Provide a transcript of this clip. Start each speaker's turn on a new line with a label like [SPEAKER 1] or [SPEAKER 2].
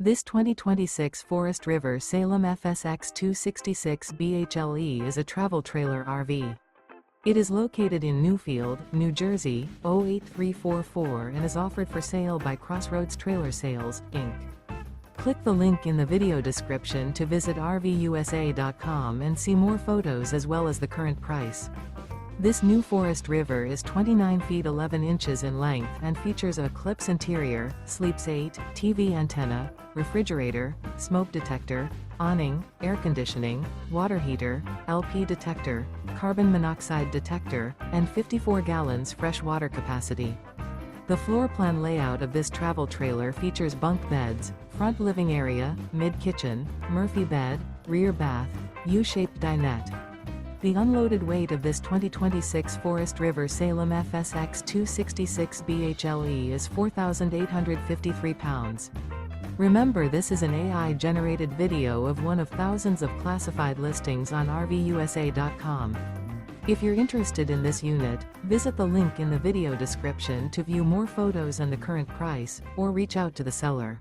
[SPEAKER 1] This 2026 Forest River Salem FSX 266 BHLE is a travel trailer RV. It is located in Newfield, New Jersey, 08344 and is offered for sale by Crossroads Trailer Sales, Inc. Click the link in the video description to visit RVUSA.com and see more photos as well as the current price. This new Forest River is 29 feet 11 inches in length and features an eclipse interior, sleeps 8, TV antenna, refrigerator, smoke detector, awning, air conditioning, water heater, LP detector, carbon monoxide detector, and 54 gallons fresh water capacity. The floor plan layout of this travel trailer features bunk beds, front living area, mid-kitchen, Murphy bed, rear bath, U-shaped dinette. The unloaded weight of this 2026 Forest River Salem FSX 266 BHLE is 4,853 pounds. Remember, this is an AI-generated video of one of thousands of classified listings on RVUSA.com. If you're interested in this unit, visit the link in the video description to view more photos and the current price, or reach out to the seller.